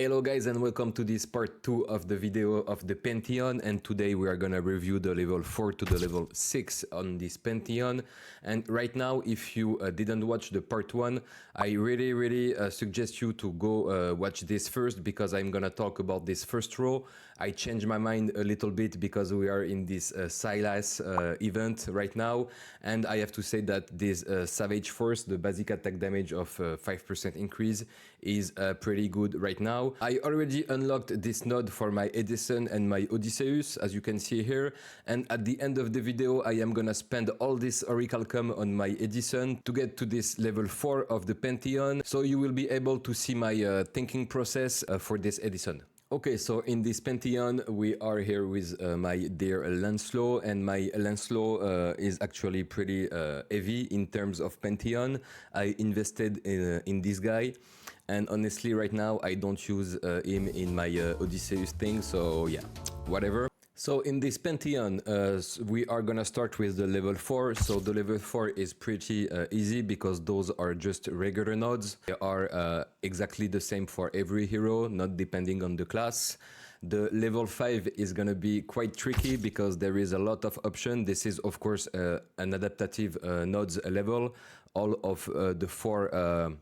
Hello guys and welcome to this part 2 of the video of the Pantheon, and today we are gonna review the level 4 to the level 6 on this Pantheon. And right now, if you didn't watch the part 1, I really suggest you to go watch this first, because I'm gonna talk about this first row. I changed my mind a little bit because we are in this Silas event right now, and I have to say that this Savage Force, the basic attack damage of 5% increase, is pretty good right now. I already unlocked this node for my Edison and my Odysseus, as you can see here, and at the end of the video I am gonna spend all this orichalcum on my Edison to get to this level 4 of the Pantheon, so you will be able to see my thinking process for this Edison. Okay, so in this Pantheon we are here with my dear Lancelot, and my Lancelot is actually pretty heavy in terms of Pantheon. I invested in this guy, and honestly right now I don't use him in my Odysseus thing, so yeah, whatever. So in this Pantheon, we are gonna start with the level 4. So the level 4 is pretty easy because those are just regular nodes. They are exactly the same for every hero, not depending on the class. The level 5 is gonna be quite tricky because there is a lot of options. This is of course an adaptative nodes level. All of the 4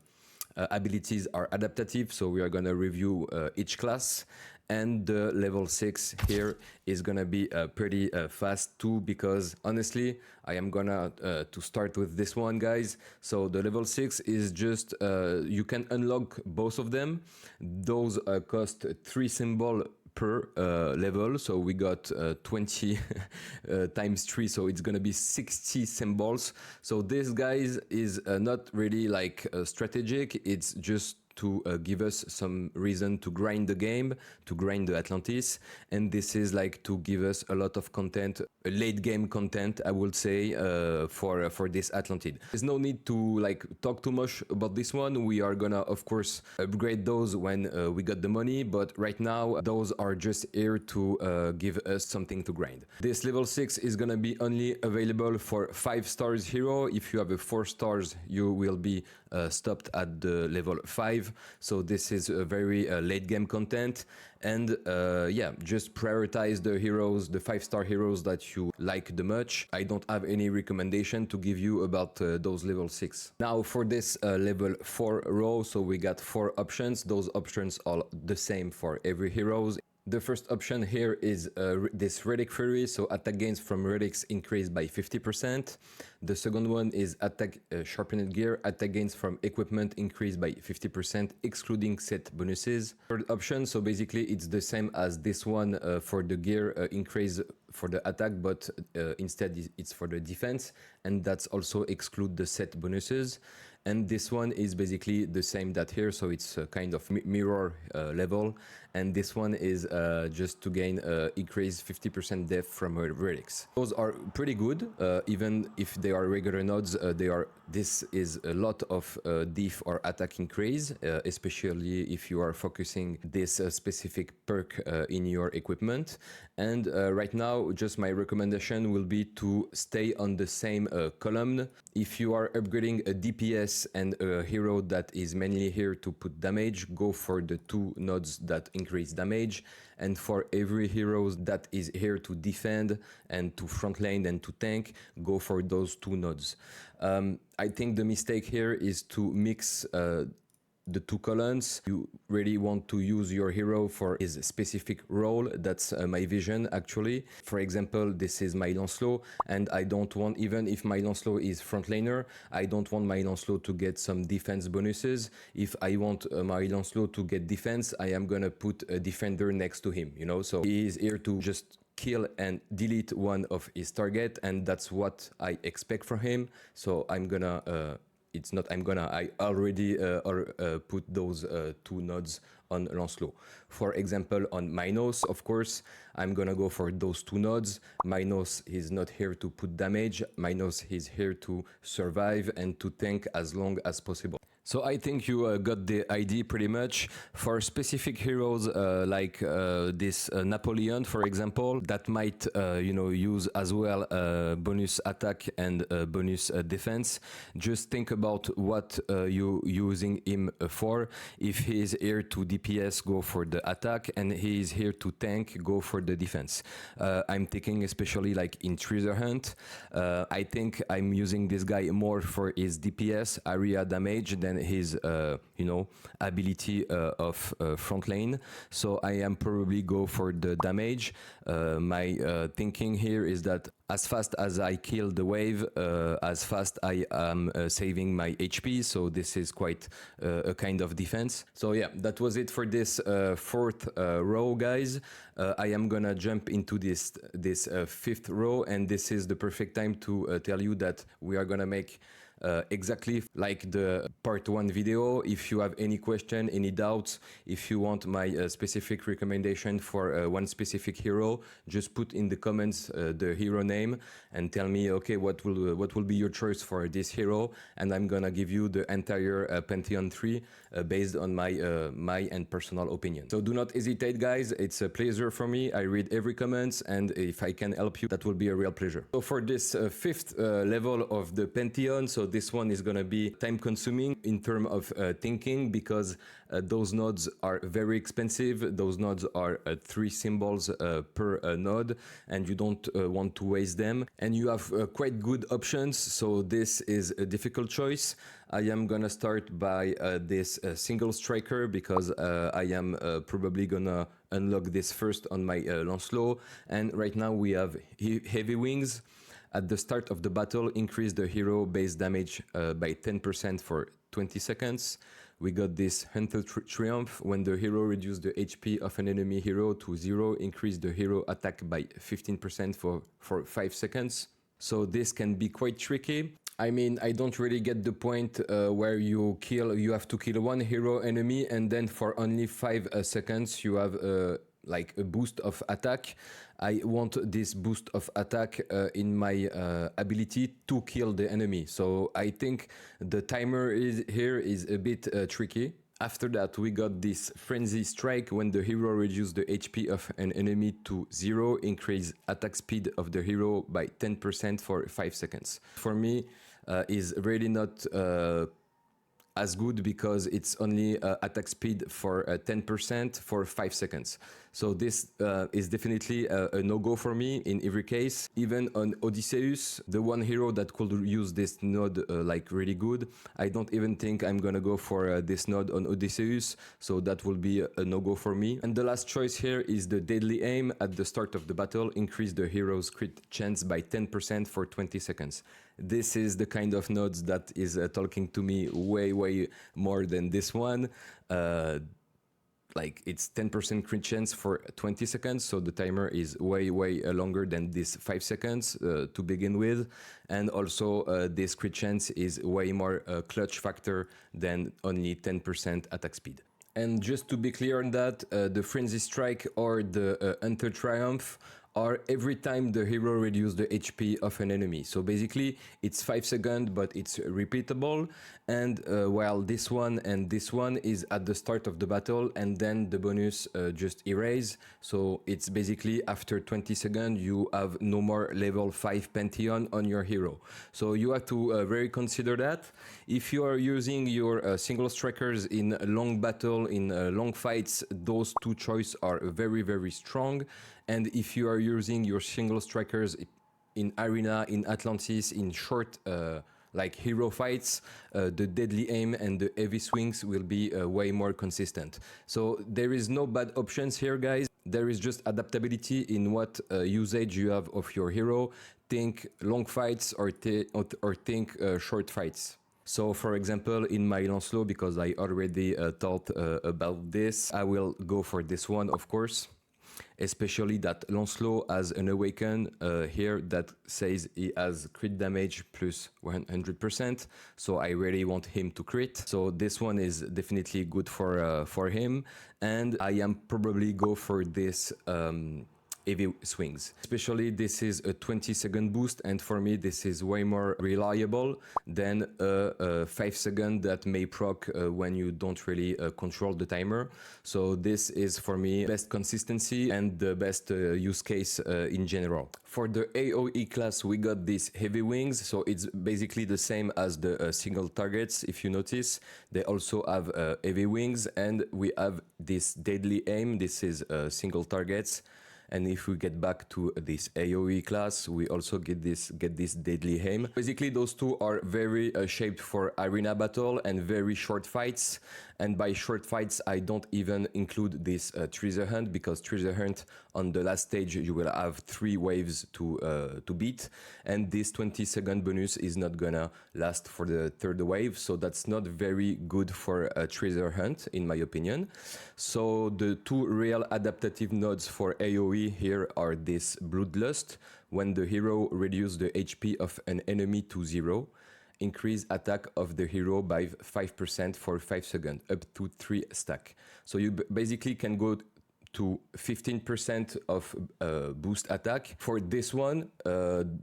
abilities are adaptative, so we are gonna review each class. And the level 6 here is gonna be pretty fast too, because honestly I am gonna to start with this one, guys. So the level 6 is just you can unlock both of them. Those cost 3 symbols per level, so we got 20 times 3, so it's gonna be 60 symbols. So this, guys, is not really like strategic, it's just to give us some reason to grind the game, to grind the Atlantis, and this is like to give us a lot of content, late game content, I would say, for this Atlantid. There's no need to like talk too much about this one. We are gonna of course upgrade those when we got the money, but right now those are just here to give us something to grind. This level 6 is gonna be only available for 5 stars hero. If you have a 4 stars, you will be stopped at the level 5. So this is a very late game content, and yeah, just prioritize the heroes, the 5-star heroes that you like the much. I don't have any recommendation to give you about those level 6. Now for this level 4 row, so we got 4 options. Those options are the same for every heroes. The first option here is this Relic Fury, so attack gains from relics increased by 50%. The second one is attack sharpened gear, attack gains from equipment increased by 50%, excluding set bonuses. Third option, so basically it's the same as this one for the gear increase for the attack, but instead it's for the defense, and that's also exclude the set bonuses. And this one is basically the same that here, so it's a kind of mirror level, and this one is just to gain increase 50% def from relics. Those are pretty good, even if they are regular nodes. This is a lot of def or attack increase, especially if you are focusing this specific perk in your equipment. And right now, just my recommendation will be to stay on the same column. If you are upgrading a DPS and a hero that is mainly here to put damage, go for the 2 nodes that increase damage, and for every hero that is here to defend and to front lane and to tank, go for those 2 nodes. I think the mistake here is to mix the 2 columns. You really want to use your hero for his specific role. That's my vision, actually. For example, this is my Lancelot, and I don't want, even if my Lancelot is frontlaner, I don't want my Lancelot to get some defense bonuses. If I want my Lancelot to get defense, I am gonna put a defender next to him, you know? So he is here to just kill and delete one of his target, and that's what I expect from him. So I'm gonna I already put those 2 nodes on Lancelot. For example, on Minos, of course, I'm gonna go for those 2 nodes. Minos is not here to put damage. Minos is here to survive and to tank as long as possible. So I think you got the idea pretty much. For specific heroes like this Napoleon, for example, that might use as well bonus attack and bonus defense. Just think about what you using him for. If he is here to DPS, go for the attack, and he is here to tank, go for the defense. I'm thinking especially like in Treasure Hunt. I think I'm using this guy more for his DPS area damage than his ability of front lane. So I am probably go for the damage. My thinking here is that as fast as I kill the wave, as fast I am saving my HP. So this is quite a kind of defense. So yeah, that was it for this fourth row, guys. I am gonna jump into this fifth row, and this is the perfect time to tell you that we are gonna make exactly like the part 1 video. If you have any question, any doubts, if you want my specific recommendation for one specific hero, just put in the comments the hero name and tell me, okay, what will be your choice for this hero, and I'm gonna give you the entire Pantheon 3 based on my and personal opinion. So do not hesitate, guys. It's a pleasure for me. I read every comment, and if I can help you, that will be a real pleasure. So for this fifth level of the Pantheon, so this one is gonna be time consuming in terms of thinking, because those nodes are very expensive. Those nodes are 3 symbols per node, and you don't want to waste them. And you have quite good options, so this is a difficult choice. I am gonna start by this single striker, because I am probably gonna unlock this first on my Lancelot. And right now we have heavy wings. At the start of the battle, increase the hero base damage by 10% for 20 seconds. We got this Hunter Triumph. When the hero reduces the HP of an enemy hero to 0, increase the hero attack by 15% for 5 seconds. So this can be quite tricky. I mean, I don't really get the point where you have to kill one hero enemy, and then for only 5 seconds you have like a boost of attack. I want this boost of attack in my ability to kill the enemy. So I think the timer here is a bit tricky. After that, we got this Frenzy Strike. When the hero reduces the HP of an enemy to 0, increase attack speed of the hero by 10% for 5 seconds. For me, is really not as good, because it's only attack speed for 10% for 5 seconds. So this is definitely a no-go for me in every case. Even on Odysseus, the one hero that could use this node like really good, I don't even think I'm gonna go for this node on Odysseus, so that will be a no-go for me. And the last choice here is the Deadly Aim. At the start of the battle, increase the hero's crit chance by 10% for 20 seconds. This is the kind of nodes that is talking to me way more than this one. Like it's 10% crit chance for 20 seconds, so the timer is way longer than this 5 seconds to begin with. And also this crit chance is way more clutch factor than only 10% attack speed. And just to be clear on that, the Frenzy Strike or the Hunter Triumph are every time the hero reduces the HP of an enemy. So basically it's 5 seconds, but it's repeatable. And while this one and this one is at the start of the battle, and then the bonus just erase. So it's basically after 20 seconds you have no more level 5 Pantheon on your hero. So you have to very consider that. If you are using your single strikers in long battle, in long fights, those two choices are very strong. And if you are using your single strikers in arena, in Atlantis, in short like hero fights, the Deadly Aim and the Heavy Swings will be way more consistent. So there is no bad options here, guys. There is just adaptability in what usage you have of your hero. Think long fights or think short fights. So for example, in my Lancelot, because I already thought about this, I will go for this one, of course. Especially that Lancelot has an awaken here that says he has crit damage plus 100%, so I really want him to crit. So this one is definitely good for him, and I am probably go for this heavy swings. Especially this is a 20-second boost, and for me this is way more reliable than a 5-second that may proc when you don't really control the timer. So this is for me best consistency and the best use case in general. For the AoE class we got these heavy wings, so it's basically the same as the single targets. If you notice, they also have heavy wings, and we have this deadly aim. This is single targets. And if we get back to this AoE class, we also get this deadly aim. Basically, those two are very shaped for arena battle and very short fights. And by short fights, I don't even include this treasure hunt, because treasure hunt on the last stage you will have 3 waves to beat, and this 20-second bonus is not gonna last for the 3rd wave, so that's not very good for a treasure hunt in my opinion. So the 2 real adaptative nodes for AoE here are this Bloodlust, when the hero reduces the HP of an enemy to 0, increase attack of the hero by 5% for 5 seconds, up to 3 stack. So you basically can go to 15% of boost attack. For this one,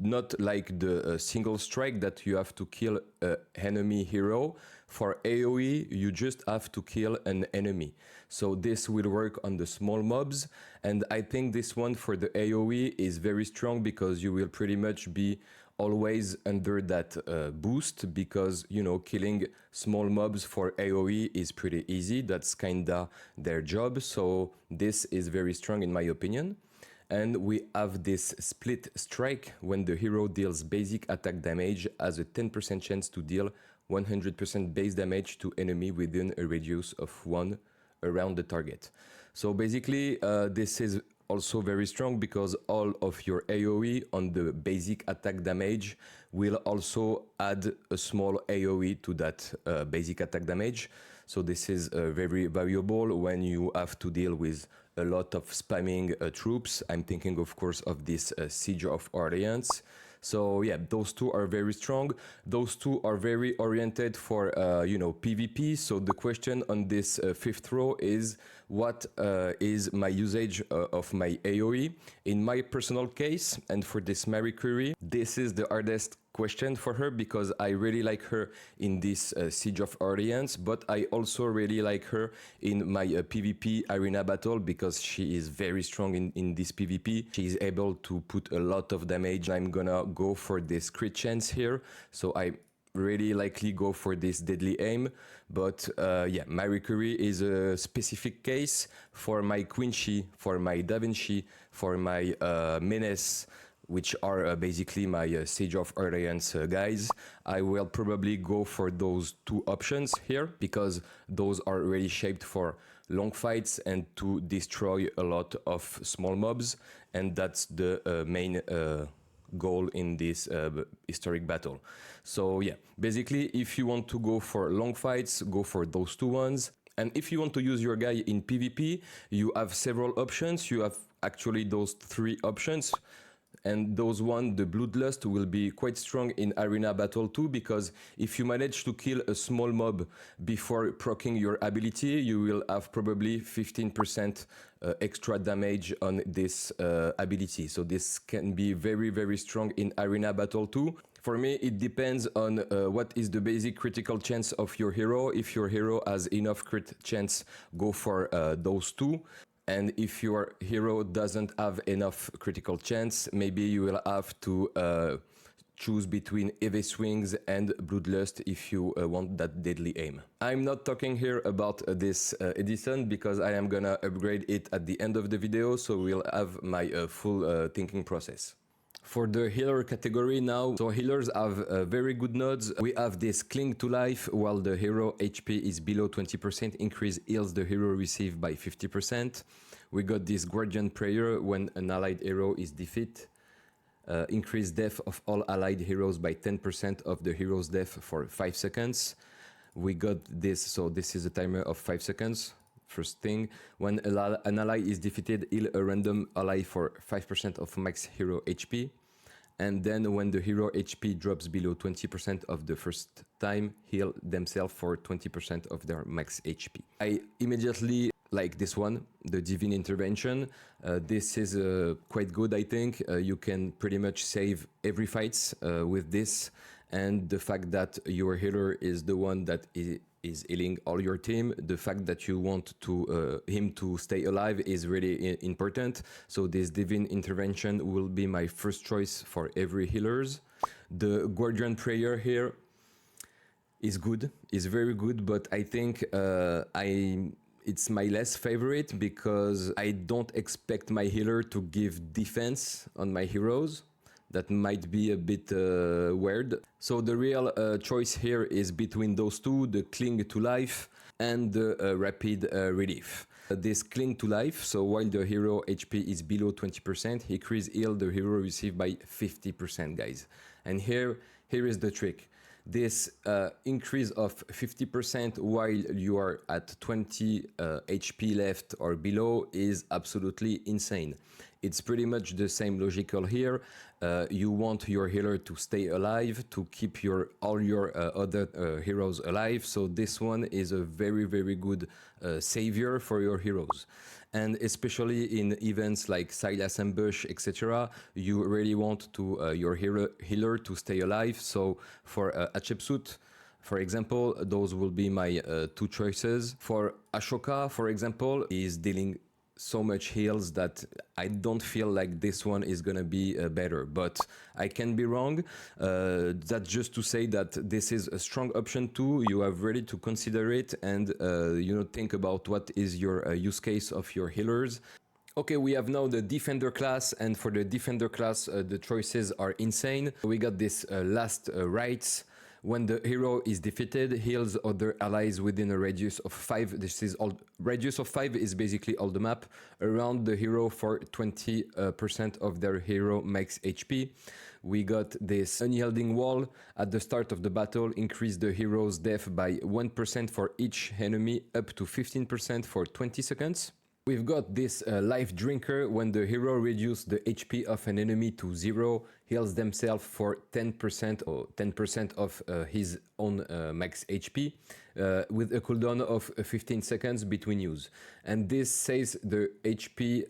not like the single strike that you have to kill an enemy hero. For AoE, you just have to kill an enemy. So this will work on the small mobs, and I think this one for the AoE is very strong, because you will pretty much be always under that boost, because, you know, killing small mobs for AoE is pretty easy. That's kinda their job, so this is very strong in my opinion. And we have this split strike, when the hero deals basic attack damage, has a 10% chance to deal 100% base damage to enemy within a radius of 1 around the target. So basically this is also very strong, because all of your AoE on the basic attack damage will also add a small AoE to that basic attack damage. So this is very valuable when you have to deal with a lot of spamming troops. I'm thinking of course of this Siege of Orleans. So yeah, those two are very strong. Those two are very oriented for you know, PvP. So the question on this 5th row is, what is my usage of my AoE? In my personal case, and for this Marie Curie, this is the hardest question for her, because I really like her in this Siege of Orleans, but I also really like her in my PvP arena battle, because she is very strong in this PvP. She is able to put a lot of damage. I'm gonna go for this crit chance here, so I really likely go for this deadly aim. But yeah, Marie Curie is a specific case. For my Quincy, for my Da Vinci, for my Menace, which are basically my Siege of Orleans guys, I will probably go for those 2 options here, because those are really shaped for long fights and to destroy a lot of small mobs, and that's the main goal in this historic battle. So yeah, basically if you want to go for long fights, go for those 2 ones. And if you want to use your guy in PvP, you have several options. You have actually those 3 options. And those one, the Bloodlust, will be quite strong in arena battle too, because if you manage to kill a small mob before proccing your ability, you will have probably 15% extra damage on this ability. So this can be very, very strong in arena battle too. For me, it depends on what is the basic critical chance of your hero. If your hero has enough crit chance, go for those 2. And if your hero doesn't have enough critical chance, maybe you will have to choose between heavy swings and Bloodlust if you want that deadly aim. I'm not talking here about this Edison, because I am gonna upgrade it at the end of the video, so we'll have my full thinking process. For the healer category now, so healers have very good nodes. We have this Cling to Life, while the hero HP is below 20%, increase heals the hero receive by 50%. We got this Guardian Prayer, when an allied hero is defeated, increase death of all allied heroes by 10% of the hero's death for 5 seconds. We got this, so this is a timer of 5 seconds. First thing, when an ally is defeated, heal a random ally for 5% of max hero HP. And then when the hero HP drops below 20% of the first time, heal themselves for 20% of their max HP. I immediately like this one, the Divine Intervention. This is quite good, I think. You can pretty much save every fight with this, and the fact that your healer is the one that is healing all your team, the fact that you want to him to stay alive is really important. So this Divine Intervention will be my first choice for every healers. The Guardian Prayer here is good, is very good, but I think it's my less favorite because I don't expect my healer to give defense on my heroes. That might be a bit weird. So the real choice here is between those two, the Cling to Life and the Rapid Relief. This Cling to Life, so while the hero HP is below 20%, increase heal the hero receive by 50%, guys. And here is the trick. This increase of 50% while you are at 20 HP left or below is absolutely insane. It's pretty much the same logical here. You want your healer to stay alive, to keep all your other heroes alive. So this one is a very, very good savior for your heroes. And especially in events like Silas Ambush, etc., you really want to your healer to stay alive. So for Hatshepsut, for example, those will be my two choices. For Ashoka, for example, is dealing so much heals that I don't feel like this one is gonna be better, but I can be wrong. That's just to say that this is a strong option too. You have ready to consider it and think about what is your use case of your healers. Okay, we have now the Defender class, and for the Defender class, the choices are insane. We got this last rights. When the hero is defeated, heals other allies within a radius of 5. This is all. Radius of 5 is basically all the map around the hero for 20% of their hero max HP. We got this Unyielding Wall. At the start of the battle, increase the hero's death by 1% for each enemy, up to 15% for 20 seconds. We've got this Life Drinker. When the hero reduces the HP of an enemy to 0, heals themselves for 10% or 10% of his own max HP with a cooldown of 15 seconds between use. And this says the HP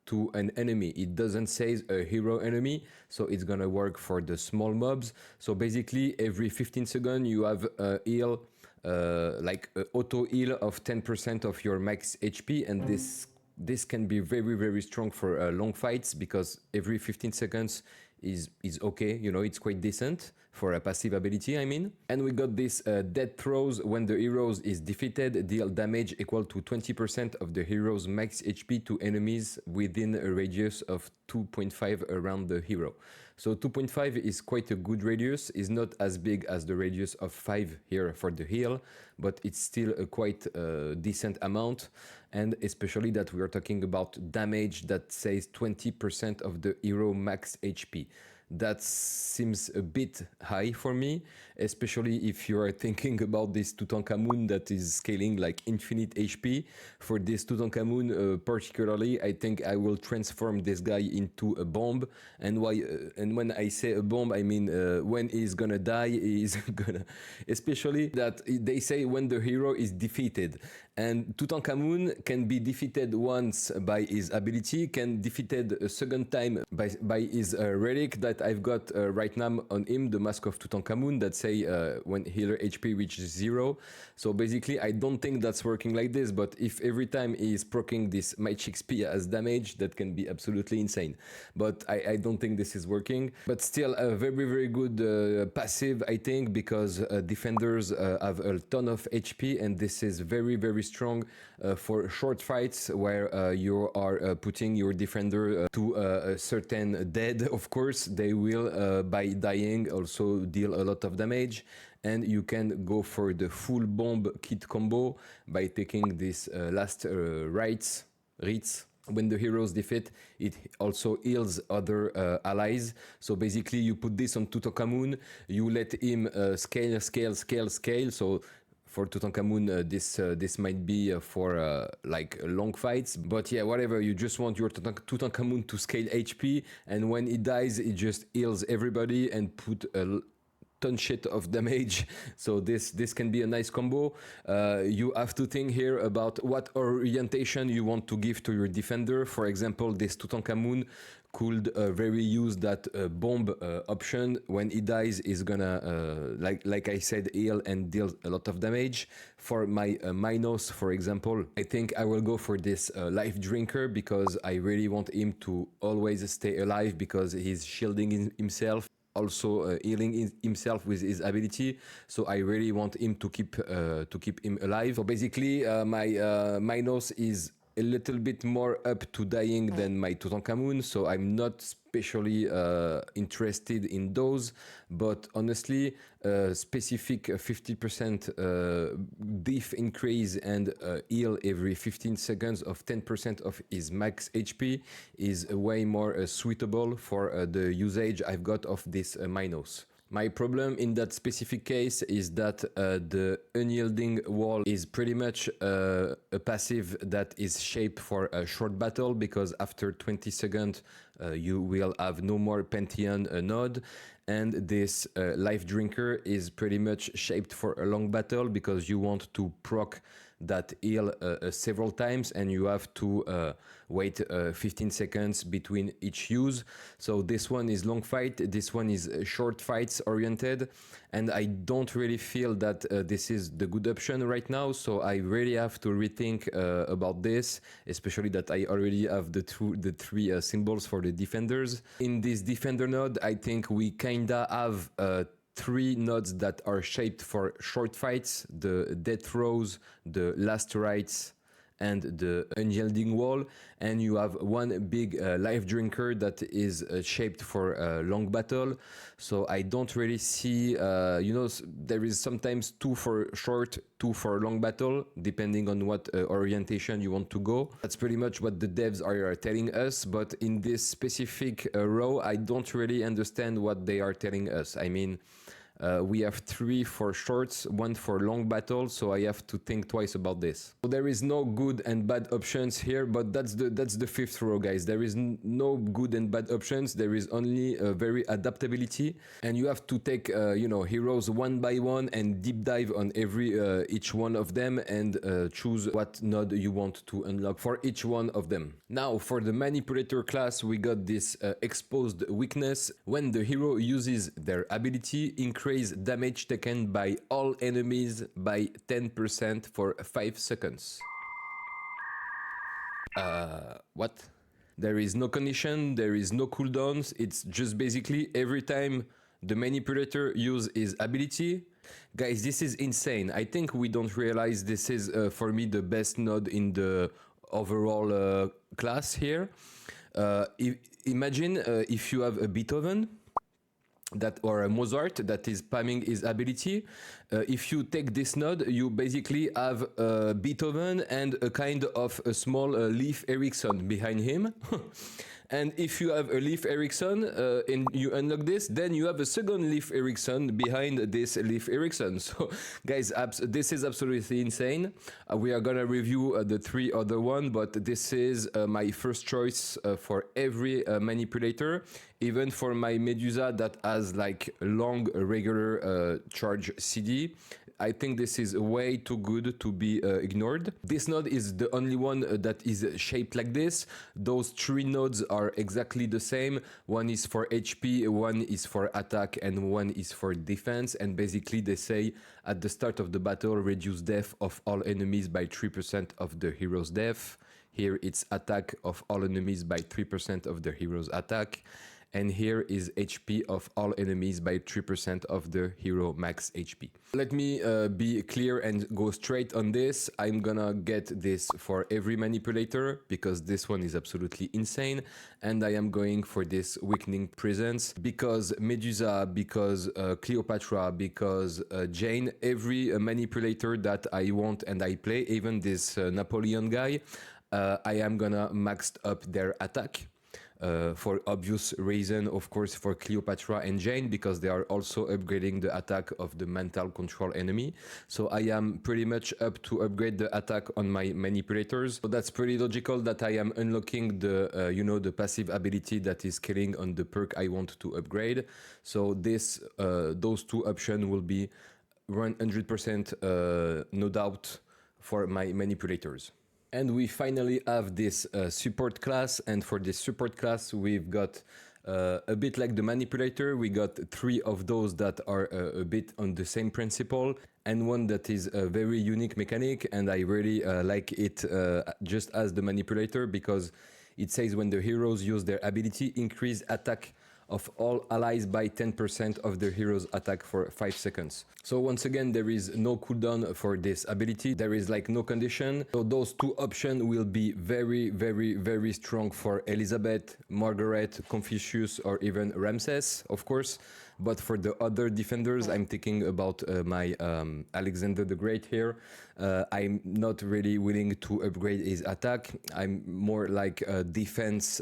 to an enemy. It doesn't say a hero enemy, so it's gonna work for the small mobs. So basically every 15 seconds you have a heal, like auto heal of 10% of your max HP, and this can be very, very strong for long fights, because every 15 seconds is okay, it's quite decent for a passive ability, I mean. And we got this Death Throws. When the hero is defeated, deal damage equal to 20% of the hero's max HP to enemies within a radius of 2.5 around the hero. So 2.5 is quite a good radius. It's not as big as the radius of 5 here for the heal, but it's still a quite decent amount. And especially that we are talking about damage that says 20% of the hero max HP. That seems a bit high for me, especially if you are thinking about this Tutankhamun that is scaling like infinite HP. For this Tutankhamun particularly, I think I will transform this guy into a bomb. And when I say a bomb, I mean when he's gonna die, he's gonna... Especially that they say when the hero is defeated. And Tutankhamun can be defeated once by his ability, can defeated a second time by his relic that I've got right now on him, the Mask of Tutankhamun, that say when healer HP reaches 0. So basically I don't think that's working like this, but if every time he is proccing this Might XP as damage, that can be absolutely insane. But I don't think this is working. But still a very, very good passive, I think, because defenders have a ton of HP, and this is very, very strong for short fights where you are putting your defender to a certain dead. Of course, they will by dying also deal a lot of damage, and you can go for the full bomb kit combo by taking this last rights. When the heroes defeat, it also heals other allies. So basically you put this on Tutankhamun, you let him scale. So for Tutankhamun, this might be for like long fights, but yeah, whatever. You just want your Tutankhamun to scale HP, and when he dies, it just heals everybody and put ton shit of damage, so this can be a nice combo. You have to think here about what orientation you want to give to your defender. For example, this Tutankhamun could very use that bomb option. When he dies, is gonna like I said, heal and deal a lot of damage. For my Minos, for example, I think I will go for this life drinker because I really want him to always stay alive because he's shielding himself, also healing himself with his ability. So I really want him to keep him alive. So basically, my Minos is a little bit more up to dying than my Tutankhamun, so I'm not especially interested in those. But honestly, specific 50% diff increase and heal every 15 seconds of 10% of his max HP is way more suitable for the usage I've got of this Minos. My problem in that specific case is that the unyielding wall is pretty much a passive that is shaped for a short battle, because after 20 seconds you will have no more Pantheon node, and this life drinker is pretty much shaped for a long battle because you want to proc that heal several times and you have to wait 15 seconds between each use. So this one is long fight, this one is short fights oriented, and I don't really feel that this is the good option right now, so I really have to rethink about this, especially that I already have the three symbols for the defenders. In this defender node, I think we kinda have three nodes that are shaped for short fights: the death rows, the last rites, and the unyielding wall. And you have one big life drinker that is shaped for a long battle. So I don't really see, you know, there is sometimes two for short, two for long battle, depending on what orientation you want to go. That's pretty much what the devs are telling us. But in this specific row, I don't really understand what they are telling us. I mean, we have three for shorts, one for long battles, so I have to think twice about this. So there is no good and bad options here, but that's the fifth row, guys. There is no good and bad options. There is only very adaptability, and you have to take you know, heroes one by one and deep dive on each one of them and choose what node you want to unlock for each one of them. Now for the manipulator class, we got this exposed weakness. When the hero uses their ability, increase damage taken by all enemies by 10% for 5 seconds. What? There is no condition, there is no cooldowns, it's just basically every time the manipulator uses his ability. Guys, this is insane. I think we don't realize this is, for me, the best node in the overall class here. Imagine if you have a Beethoven, or a Mozart that is spamming his ability. If you take this node, you basically have Beethoven and a kind of a small Leif Erikson behind him. And if you have a Leif Erikson and you unlock this, then you have a second Leif Erikson behind this Leif Erikson. So guys, this is absolutely insane. We are gonna review the three other one, but this is my first choice for every manipulator, even for my Medusa that has like long regular charge CD. I think this is way too good to be ignored. This node is the only one that is shaped like this. Those three nodes are exactly the same. One is for HP, one is for attack, and one is for defense. And basically they say at the start of the battle, reduce death of all enemies by 3% of the hero's death. Here it's attack of all enemies by 3% of the hero's attack. And here is HP of all enemies by 3% of the hero max HP. Let me be clear and go straight on this. I'm gonna get this for every manipulator because this one is absolutely insane. And I am going for this weakening presence because Medusa, because Cleopatra, because Jane, every manipulator that I want and I play, even this Napoleon guy, I am gonna max up their attack. for obvious reason, of course, for Cleopatra and Jane, because they are also upgrading the attack of the mental control enemy. So I am pretty much up to upgrade the attack on my manipulators. So that's pretty logical that I am unlocking the, the passive ability that is killing on the perk I want to upgrade. So this, those two options will be 100% no doubt for my manipulators. And we finally have this support class, and for this support class we've got a bit like the manipulator. We got 3 of those that are a bit on the same principle, and one that is a very unique mechanic, and I really like it just as the manipulator, because it says when the heroes use their ability, increase attack of all allies by 10% of the hero's attack for 5 seconds. So once again, there is no cooldown for this ability. There is like no condition. So those 2 options will be very, very, very strong for Elizabeth, Margaret, Confucius, or even Ramses, of course. But for the other defenders, I'm thinking about my Alexander the Great here. I'm not really willing to upgrade his attack. I'm more like a defense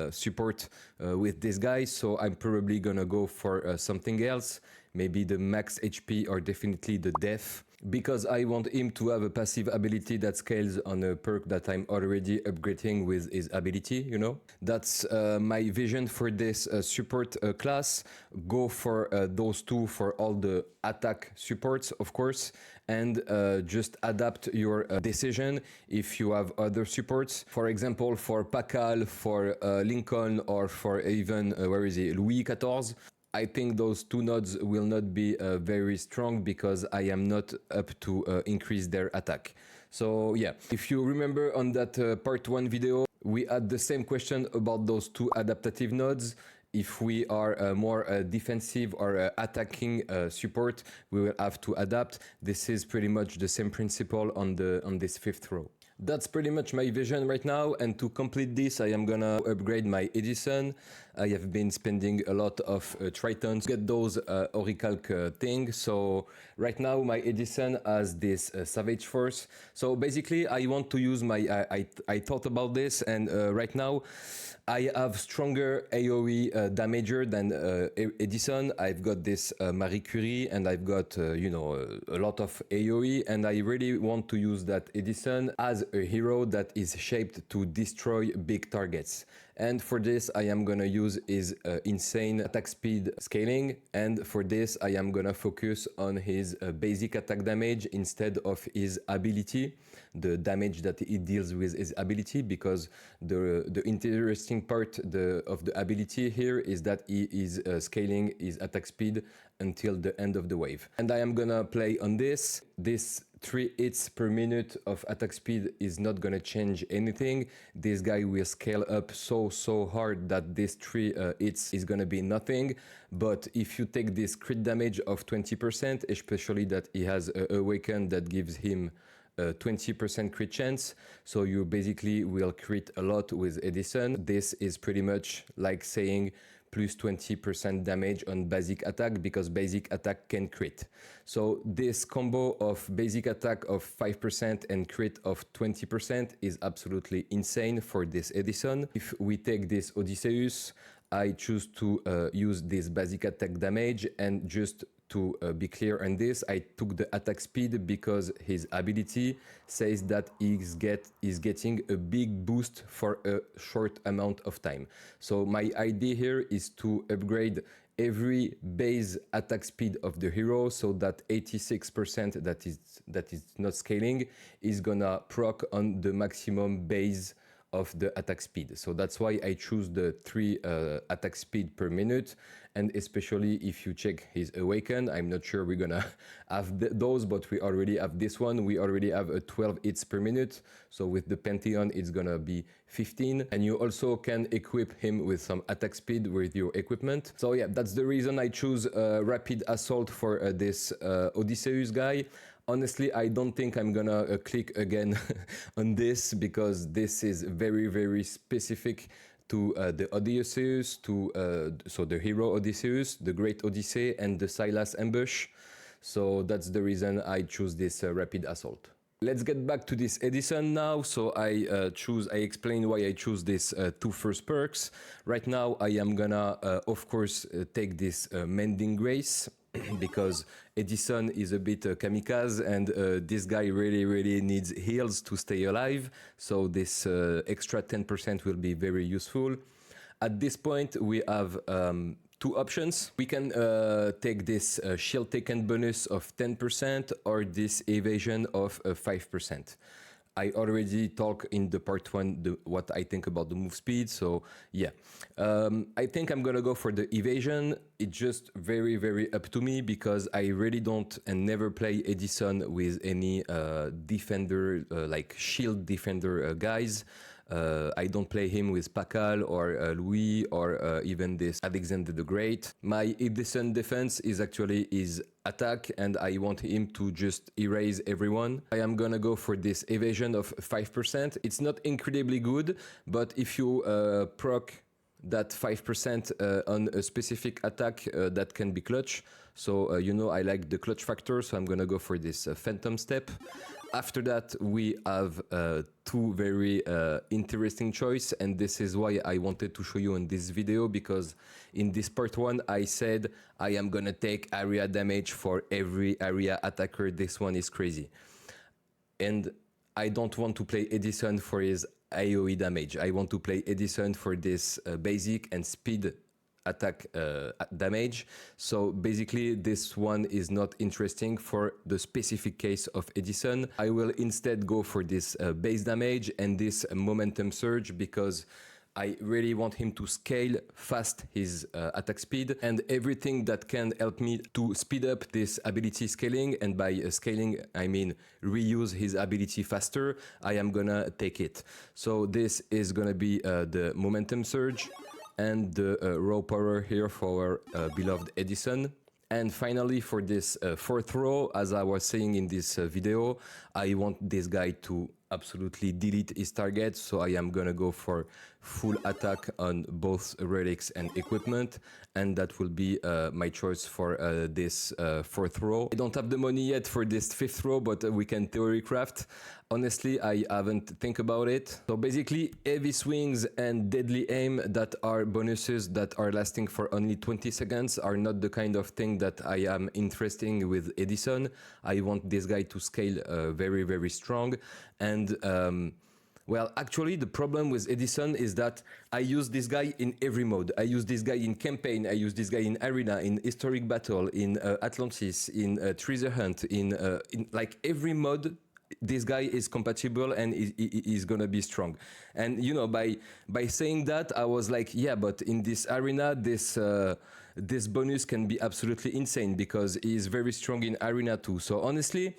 support with this guy, so I'm probably gonna go for something else. Maybe the max HP or definitely the death, because I want him to have a passive ability that scales on a perk that I'm already upgrading with his ability, you know. That's my vision for this support class. Go for those 2 for all the attack supports, of course, and just adapt your decision if you have other supports. For example, for Pakal, for Lincoln, or for even, where is he, Louis XIV. I think those 2 nodes will not be very strong because I am not up to increase their attack. So yeah, if you remember on that part 1 video, we had the same question about those 2 adaptative nodes. If we are more defensive or attacking support, we will have to adapt. This is pretty much the same principle on this 5th row. That's pretty much my vision right now, and to complete this I am gonna upgrade my Edison. I have been spending a lot of Tritons to get those Orichalc thing. So right now my Edison has this Savage Force. So basically I want to use my, I thought about this, and right now I have stronger AoE damager than Edison. I've got this Marie Curie, and I've got, a lot of AoE, and I really want to use that Edison as a hero that is shaped to destroy big targets. And for this, I am gonna use his insane attack speed scaling, and for this, I am gonna focus on his basic attack damage instead of his ability, the damage that he deals with his ability, because the interesting part of the ability here is that he is scaling his attack speed until the end of the wave. And I am gonna play on this. This 3 hits per minute of attack speed is not gonna change anything. This guy will scale up so hard that this 3 hits is gonna be nothing. But if you take this crit damage of 20%, especially that he has a Awaken that gives him 20% crit chance, so you basically will crit a lot with Edison. This is pretty much like saying plus 20% damage on basic attack, because basic attack can crit. So this combo of basic attack of 5% and crit of 20% is absolutely insane for this Edison. If we take this Odysseus, I choose to use this basic attack damage, and just to be clear on this, I took the attack speed because his ability says that he's getting a big boost for a short amount of time. So my idea here is to upgrade every base attack speed of the hero, so that 86% that is not scaling is gonna proc on the maximum base of the attack speed. So that's why I choose the 3 attack speed per minute. And especially if you check his Awaken, I'm not sure we're gonna have those, but we already have this one. We already have a 12 hits per minute. So with the Pantheon, it's gonna be 15. And you also can equip him with some attack speed with your equipment. So yeah, that's the reason I choose Rapid Assault for this Odysseus guy. Honestly, I don't think I'm gonna click again on this, because this is very, very specific to the Odysseus, so the hero Odysseus, the Great Odyssey, and the Silas Ambush. So that's the reason I choose this Rapid Assault. Let's get back to this Edison now. So I explain why I choose this two first perks. Right now I am gonna of course take this Mending Grace because Edison is a bit kamikaze and this guy really needs heals to stay alive. So this extra 10% will be very useful. At this point we have two options. We can take this shield taken bonus of 10% or this evasion of 5%. I already talked in the part 1 what I think about the move speed, so yeah. I think I'm gonna go for the evasion. It's just very up to me because I really don't and never play Edison with any defender, like shield defender guys. I don't play him with Pakal or Louis or even this Alexander the Great. My Edison defense is actually his attack and I want him to just erase everyone. I am gonna go for this evasion of 5%. It's not incredibly good, but if you proc that 5% on a specific attack, that can be clutch. So you know I like the clutch factor, so I'm gonna go for this Phantom Step. After that we have two very interesting choice, and this is why I wanted to show you in this video, because in this part 1 I said I am gonna take area damage for every area attacker. This one is crazy. And I don't want to play Edison for his AoE damage. I want to play Edison for this basic and speed attack damage. So basically this one is not interesting for the specific case of Edison. I will instead go for this base damage and this momentum surge because I really want him to scale fast his attack speed, and everything that can help me to speed up this ability scaling, and by scaling I mean reuse his ability faster, I am gonna take it. So this is gonna be the momentum surge and the raw power here for our beloved Edison. And finally for this fourth row, as I was saying in this video, I want this guy to absolutely delete his target, so I am gonna go for full attack on both relics and equipment, and that will be my choice for this fourth row. I don't have the money yet for this fifth row, but we can theory craft. Honestly, I haven't think about it. So basically heavy swings and deadly aim that are bonuses that are lasting for only 20 seconds are not the kind of thing that I am interested with Edison. I want this guy to scale very strong. And well, actually the problem with Edison is that I use this guy in every mode. I use this guy in campaign, I use this guy in arena, in historic battle, in Atlantis, in treasure hunt, in like every mode. This guy is compatible and is gonna be strong. And you know, by saying that, I was like, yeah, but in this arena, this bonus can be absolutely insane because he is very strong in arena too. So honestly,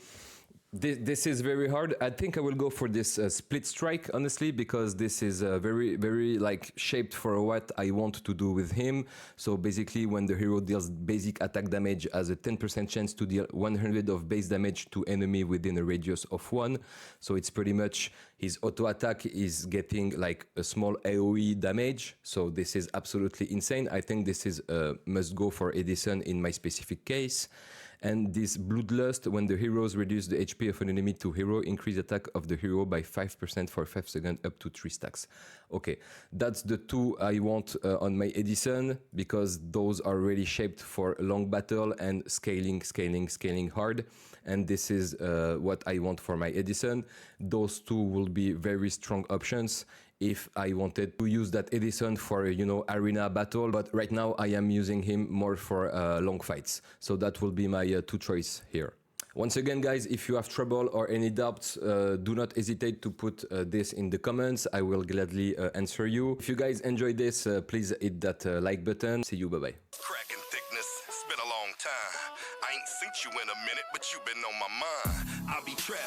this is very hard. I think I will go for this split strike, honestly, because this is very like shaped for what I want to do with him. So basically when the hero deals basic attack damage, has a 10% chance to deal 100 of base damage to enemy within a radius of 1. So it's pretty much his auto attack is getting like a small AoE damage. So this is absolutely insane. I think this is must go for Edison in my specific case. And this Bloodlust, when the heroes reduce the HP of an enemy to hero, increase attack of the hero by 5% for 5 seconds up to 3 stacks. Okay, that's the two I want on my Edison, because those are really shaped for long battle and scaling hard. And this is what I want for my Edison. Those two will be very strong options if I wanted to use that Edison for, you know, arena battle, but right now I am using him more for long fights. So that will be my two choice here. Once again, guys, if you have trouble or any doubts, do not hesitate to put this in the comments. I will gladly answer you. If you guys enjoyed this, please hit that like button. See you, bye-bye. Cracking thickness, it's been a long time. I ain't seen you in a minute, but you've been on my mind. I'll be trapped.